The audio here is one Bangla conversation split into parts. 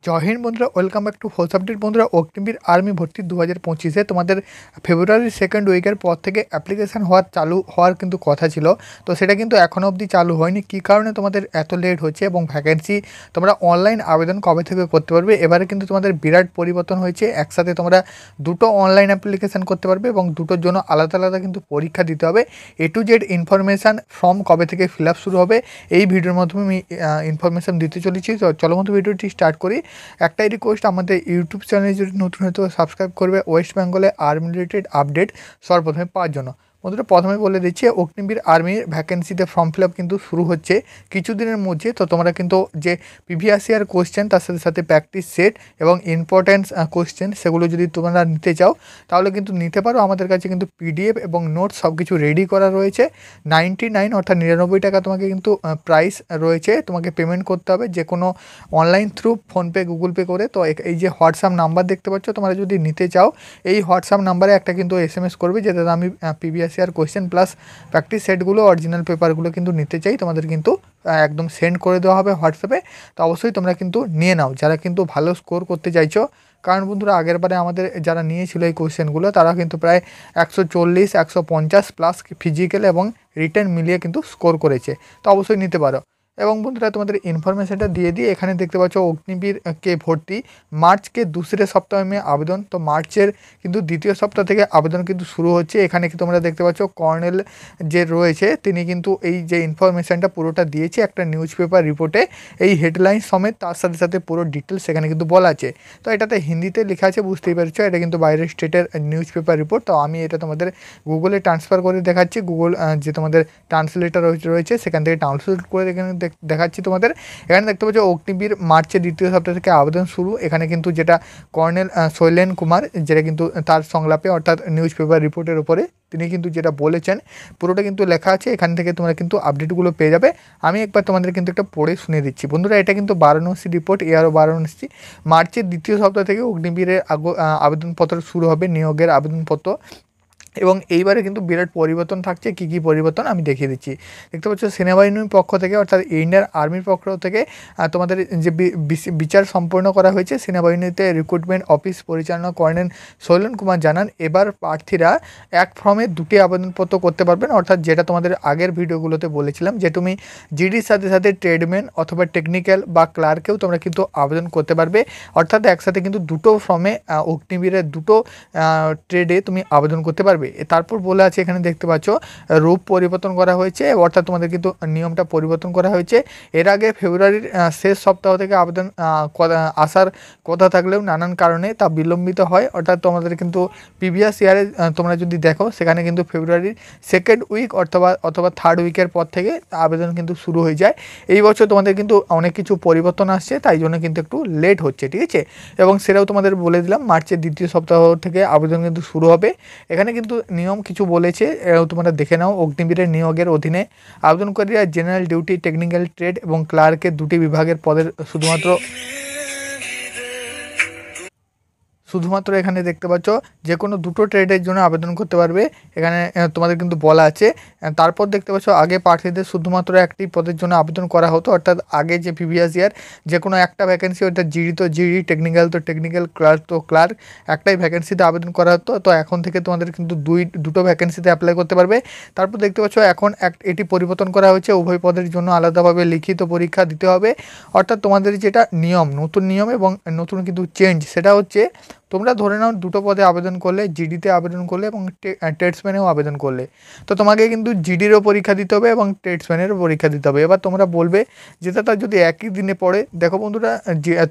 জয় হিন্দ বন্ধুরা, welcome back to force update. বন্ধুরা, অগ্নিবীর আর্মি ভর্তি 2025-এ তোমাদের ফেব্রুয়ারি সেকেন্ড উইকের পর থেকে অ্যাপ্লিকেশান চালু হওয়ার কিন্তু কথা ছিল। তো সেটা কিন্তু এখনও অবধি চালু হয়নি। কী কারণে তোমাদের এত লেট হচ্ছে এবং ভ্যাকেন্সি তোমরা অনলাইন আবেদন কবে থেকে করতে পারবে? এবারে কিন্তু তোমাদের বিরাট পরিবর্তন হয়েছে। একসাথে তোমরা দুটো অনলাইন অ্যাপ্লিকেশান করতে পারবে এবং দুটোর জন্য আলাদা আলাদা কিন্তু পরীক্ষা দিতে হবে। A to Z information form কবে থেকে ফিল আপ শুরু হবে এই ভিডিওর মাধ্যমে আমি ইনফরমেশান দিতে চলেছি। তো চলো মতো ভিডিওটি স্টার্ট করি। একটাই রিকোয়েস্ট, আমাদের ইউটিউব চ্যানেলে যদি নতুন হয়তো সাবস্ক্রাইব করবে ওয়েস্ট বেঙ্গলে আর্মি রিলেটেড আপডেট সর্বপ্রথমে পাওয়ার জন্য। বন্ধুরা, প্রথমে বলে দিচ্ছি, অগ্নিবীর আর্মির ভ্যাকেন্সিতে ফর্ম ফিল আপ কিন্তু শুরু হচ্ছে কিছুদিনের মধ্যে। তো তোমরা কিন্তু যে প্রিভিয়াস ইয়ার কোশ্চেন তার সাথে সাথে প্র্যাকটিস সেট এবং ইম্পর্টেন্স কোশ্চেন সেগুলো যদি তোমরা নিতে চাও তাহলে কিন্তু নিতে পারো। আমাদের কাছে কিন্তু PDF এবং নোটস সব কিছু রেডি করা রয়েছে। 99 অর্থাৎ 99 টাকা তোমাকে কিন্তু প্রাইস রয়েছে। তোমাকে পেমেন্ট করতে হবে যে কোনো online through PhonePe, Google pay করে। তো এই যে হোয়াটসঅ্যাপ নাম্বার দেখতে পাচ্ছ, তোমরা যদি নিতে চাও এই হোয়াটসঅ্যাপ নাম্বারে একটা কিন্তু SMS করবে যেটা আমি previous year question plus practice সেটগুলো, অরিজিনাল পেপারগুলো কিন্তু নিতে চাই। তোমাদের কিন্তু একদম সেন্ড করে দেওয়া হবে হোয়াটসঅ্যাপে। তো অবশ্যই তোমরা কিন্তু নিয়ে নাও যারা কিন্তু ভালো স্কোর করতে চাইছো। কারণ বন্ধুরা, আগের বারে আমাদের যারা নিয়েছিল এই কোয়েশ্চেনগুলো তারা কিন্তু প্রায় 140, 150 প্লাস ফিজিক্যাল এবং রিটেন মিলিয়ে কিন্তু স্কোর করেছে। তো অবশ্যই নিতে পারো। এবং বন্ধুরা, তোমাদের ইনফরমেশনটা দিয়ে দিই। এখানে দেখতে পাচ্ছ অগ্নিবীর কে ভর্তি মার্চকে दूसरे সপ্তাহ মে আবেদন। তো মার্চের কিন্তু দ্বিতীয় সপ্তাহ থেকে আবেদন কিন্তু শুরু হচ্ছে। এখানে কি তোমরা দেখতে পাচ্ছ কর্নেল যে রয়েছে তিনি কিন্তু এই যে ইনফরমেশানটা পুরোটা দিয়েছে একটা নিউজ পেপার রিপোর্টে, এই হেডলাইন সমেত তার সাথে সাথে পুরো ডিটেলস সেখানে কিন্তু বলা আছে। তো এটাতে হিন্দিতে লেখা আছে, বুঝতেই পারছো এটা কিন্তু বাইরের স্টেটের নিউজ পেপার রিপোর্ট। তো আমি এটা তোমাদের গুগলে ট্রান্সফার করে দেখাচ্ছি। গুগল যে তোমাদের ট্রান্সলেটার রয়েছে সেখান থেকে ট্রান্সলেট করে এখানে দেখাচ্ছি তোমাদের। এখানে দেখতে পাচ্ছ অগ্নিবীর মার্চের দ্বিতীয় সপ্তাহ থেকে আবেদন শুরু। এখানে কিন্তু যেটা কর্নেল শৈলেন কুমার, যেটা কিন্তু তার সংলাপে অর্থাৎ নিউজ পেপার রিপোর্টের উপরে তিনি কিন্তু যেটা বলেছেন পুরোটা কিন্তু লেখা আছে। এখান থেকে তোমরা কিন্তু আপডেটগুলো পেয়ে যাবে। আমি একবার তোমাদের কিন্তু একটা পড়ে শুনিয়ে দিচ্ছি। বন্ধুরা, এটা কিন্তু বারাণসী রিপোর্ট, এআরও বারাণসী। মার্চের দ্বিতীয় সপ্তাহ থেকে অগ্নিবীরের আবেদনপত্র শুরু হবে, নিয়োগের আবেদনপত্র। এবং এইবারে কিন্তু বিরাট পরিবর্তন থাকছে। কী কী পরিবর্তন আমি দেখিয়ে দিচ্ছি। দেখতে পাচ্ছ সেনাবাহিনীর পক্ষ থেকে অর্থাৎ ইন্ডিয়ান আর্মির পক্ষ থেকে তোমাদের যে বিচার সম্পন্ন করা হয়েছে। সেনাবাহিনীতে রিক্রুটমেন্ট অফিস পরিচালনা কর্নেল শৈলেন কুমার জানান, এবার প্রার্থীরা এক ফর্মে দুটি আবেদনপত্র করতে পারবেন। অর্থাৎ যেটা তোমাদের আগের ভিডিওগুলোতে বলেছিলাম যে তুমি জিডির সাথে সাথে ট্রেডম্যান অথবা টেকনিক্যাল বা ক্লার্কেও তোমরা কিন্তু আবেদন করতে পারবে। অর্থাৎ একসাথে কিন্তু দুটো ফর্মে অগ্নিবীরের দুটো ট্রেডে তুমি আবেদন করতে পারবে। তারপর বলে আছে এখানে দেখতে পাচ্ছ রূপ পরিবর্তন করা হয়েছে, অর্থাৎ তোমাদের কিন্তু নিয়মটা পরিবর্তন করা হয়েছে। এর আগে ফেব্রুয়ারির শেষ সপ্তাহ থেকে আবেদন আসার কথা থাকলেও নানান কারণে তা বিলম্বিত হয়। অর্থাৎ তোমাদের কিন্তু প্রিভিয়াস ইয়ারে তোমরা যদি দেখো সেখানে কিন্তু ফেব্রুয়ারির সেকেন্ড উইক অথবা থার্ড উইকের পর থেকে আবেদন কিন্তু শুরু হয়ে যায়। এই বছর তোমাদের কিন্তু অনেক কিছু পরিবর্তন আসছে, তাই জন্য কিন্তু একটু লেট হচ্ছে, ঠিক আছে। এবং সেটাও তোমাদের বলে দিলাম, মার্চের দ্বিতীয় সপ্তাহ থেকে আবেদন কিন্তু শুরু হবে। এখানে কিন্তু নিয়ম কিছু বলেছে, তোমরা দেখে নাও। অগ্নিবীরের নিয়োগের অধীনে আবেদনকারীরা জেনারেল ডিউটি, টেকনিক্যাল ট্রেড এবং ক্লার্কের দুটি বিভাগের পদের শুধুমাত্র এখানে দেখতে পাচ্ছ যে কোনো দুটো ট্রেডের জন্য আবেদন করতে পারবে। এখানে তোমাদের কিন্তু বলা আছে। তারপর দেখতে পাচ্ছ আগে প্রার্থীদের শুধুমাত্র একটি পদের জন্য আবেদন করা হতো। অর্থাৎ আগে যে প্রিভিয়াস ইয়ার যে কোনো একটা ভ্যাকেন্সি, অর্থাৎ জিডি তো জিডি, টেকনিক্যাল তো টেকনিক্যাল, ক্লার্ক তো ক্লার্ক, একটাই ভ্যাকেন্সিতে আবেদন করা হতো। তো এখন থেকে তোমাদের কিন্তু দুটো ভ্যাকেন্সিতে অ্যাপ্লাই করতে পারবে। তারপর দেখতে পাচ্ছ এখন এটি পরিবর্তন করা হয়েছে, উভয় পদের জন্য আলাদাভাবে লিখিত পরীক্ষা দিতে হবে। অর্থাৎ তোমাদের যেটা নিয়ম, নতুন নিয়ম এবং নতুন কিন্তু চেঞ্জ, সেটা হচ্ছে তোমরা ধরে নাও দুটো পদে আবেদন করলে, জিডিতে আবেদন করলে এবং ট্রেডসম্যানেও আবেদন করলে, তো তোমাকে কিন্তু জিডিরও পরীক্ষা দিতে হবে এবং ট্রেডসম্যানেরও পরীক্ষা দিতে হবে। এবার তোমরা বলবে যে তার যদি একই দিনে পড়ে, দেখো বন্ধুরা,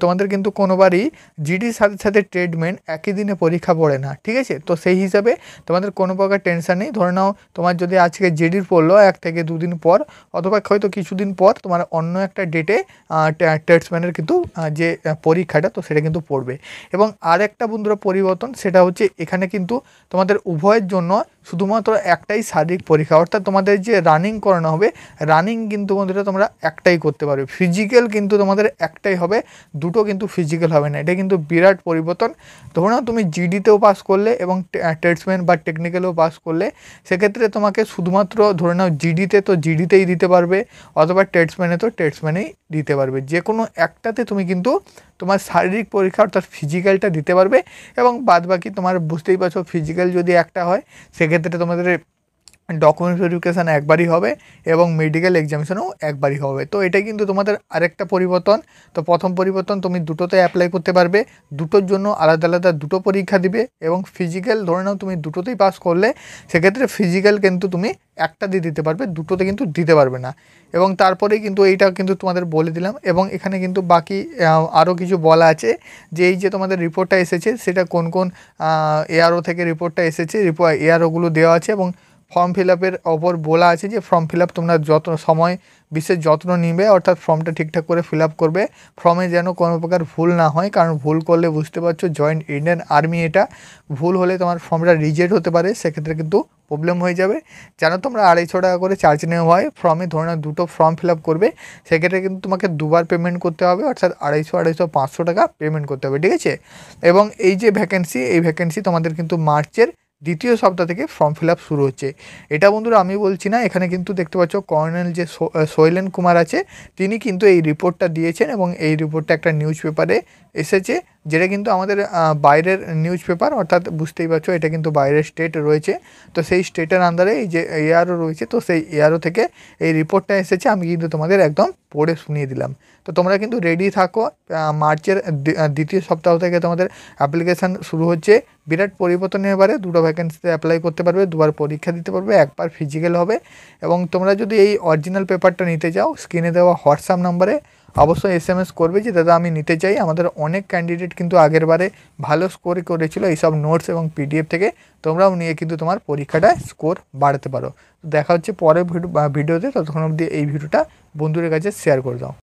তোমাদের কিন্তু কোনোবারই জিডির সাথে সাথে ট্রেডম্যান একই দিনে পরীক্ষা পড়ে না, ঠিক আছে। তো সেই হিসাবে তোমাদের কোনো প্রকার টেনশন নেই। ধরে নাও তোমার যদি আজকে জিডির পড়লো 1 থেকে 2 দিন পর, অথবা হয়তো কিছুদিন পর তোমার অন্য একটা ডেটে ট্রেডসম্যানের কিন্তু যে পরীক্ষাটা, তো সেটা কিন্তু পড়বে। এবং আরেকটা বন্ধুরা পরিবর্তন, সেটা হচ্ছে এখানে কিন্তু তোমাদের উভয়ের জন্য শুধুমাত্র একটাই শারীরিক পরীক্ষা। অর্থাৎ তোমাদের যে রানিং করানো হবে, রানিং কিন্তু বন্ধুরা তোমরা একটাই করতে পারবে। ফিজিক্যাল কিন্তু তোমাদের একটাই হবে, দুটো কিন্তু ফিজিক্যাল হবে না। এটা কিন্তু বিরাট পরিবর্তন। ধরো না তুমি জিডিতেও পাস করলে এবং ট্রেডসম্যান বা টেকনিক্যালেও পাস করলে, সেক্ষেত্রে তোমাকে শুধুমাত্র ধরে নাও জিডিতে তো জিডিতেই দিতে পারবে, অথবা ট্রেডসম্যানে তো ট্রেডসম্যানেই দিতে পারবে। যে কোনো একটাতে তুমি কিন্তু তোমার শারীরিক পরীক্ষা অর্থাৎ ফিজিক্যালটা দিতে পারবে, এবং বাদবাকি তোমার বুঝতেই পারছো ফিজিক্যাল যদি একটা হয় সেক্ষেত্রে তোমাদের ডকুমেন্ট ভেরিফিকেশান একবারই হবে এবং মেডিকেল এক্সামিনেশনও একবারই হবে। তো এটা কিন্তু তোমাদের আরেকটা পরিবর্তন। তো প্রথম পরিবর্তন, তুমি দুটোতে অ্যাপ্লাই করতে পারবে, দুটোর জন্য আলাদা আলাদা দুটো পরীক্ষা দিবে, এবং ফিজিক্যাল ধরে নাও তুমি দুটোতেই পাস করলে সেক্ষেত্রে ফিজিক্যাল কিন্তু তুমি একটা দিয়ে দিতে পারবে, দুটোতে কিন্তু দিতে পারবে না। এবং তারপরেই কিন্তু এইটা কিন্তু তোমাদের বলে দিলাম। এবং এখানে কিন্তু বাকি আরও কিছু বলা আছে যে এই যে তোমাদের রিপোর্টটা এসেছে সেটা কোন কোন এআরও থেকে রিপোর্টটা এসেছে, এআরওগুলো দেওয়া আছে, এবং ফর্ম ফিল আপের ওপর বলা আছে যে ফর্ম ফিল আপ তোমরা যত সময় বিশেষ যত্ন নিবে, অর্থাৎ ফর্মটা ঠিকঠাক করে ফিল আপ করবে, ফর্মে যেন কোনো প্রকার ভুল না হয়, কারণ ভুল করলে বুঝতে পারছো জয়েন্ট ইন্ডিয়ান আর্মি, এটা ভুল হলে তোমার ফর্মটা রিজেক্ট হতে পারে, সেক্ষেত্রে কিন্তু প্রবলেম হয়ে যাবে। যেন তোমরা 250 টাকা করে চার্জ নেওয়া হয় ফর্মে, ধরে নাও দুটো ফর্ম ফিল আপ করবে, সেক্ষেত্রে কিন্তু তোমাকে দুবার পেমেন্ট করতে হবে, অর্থাৎ 250 500 টাকা পেমেন্ট করতে হবে, ঠিক আছে। এবং এই যে ভ্যাকেন্সি, এই ভ্যাকেন্সি তোমাদের কিন্তু মার্চের দ্বিতীয় সপ্তাহ থেকে ফর্ম ফিল আপ শুরু হচ্ছে। এটা বন্ধুরা আমি বলছি না, এখানে কিন্তু দেখতে পাচ্ছ কর্নেল যে শৈলেন কুমার আছে তিনি কিন্তু এই রিপোর্টটা দিয়েছেন, এবং এই রিপোর্টটা একটা নিউজ পেপারে এসেছে, যেটা কিন্তু আমাদের বাইরের নিউজ পেপার, অর্থাৎ বুঝতেই পারছো এটা কিন্তু বাইরের স্টেট রয়েছে। তো সেই স্টেটের আন্ডারে এই যে এআরও রয়েছে, তো সেই এআরও থেকে এই রিপোর্টটা এসেছে, আমি কিন্তু তোমাদের একদম পড়ে শুনিয়ে দিলাম। তো তোমরা কিন্তু রেডি থাকো, মার্চের দ্বিতীয় সপ্তাহ থেকে তোমাদের অ্যাপ্লিকেশান শুরু হচ্ছে। বিরাট পরিবর্তনের এবারে দুটো ভ্যাকেন্সিতে অ্যাপ্লাই করতে পারবে, দুবার পরীক্ষা দিতে পারবে, একবার ফিজিক্যাল হবে। এবং তোমরা যদি এই অরিজিনাল পেপারটা নিতে চাও, স্ক্রিনে দেওয়া হোয়াটসঅ্যাপ নাম্বারে অবশ্যই এসএমএস করবে যে দাদা আমি নিতে চাই। আমাদের অনেক ক্যান্ডিডেট কিন্তু আগের বারে ভালো স্কোর করেছিল এইসব নোটস এবং পিডিএফ থেকে, তোমরাও নিয়ে কিন্তু তোমার পরীক্ষাটা স্কোর বাড়াতে পারো। দেখা হচ্ছে পরের ভিডিওতে, ততক্ষণ অবধি এই ভিডিওটা বন্ধুদের কাছে শেয়ার করে দাও।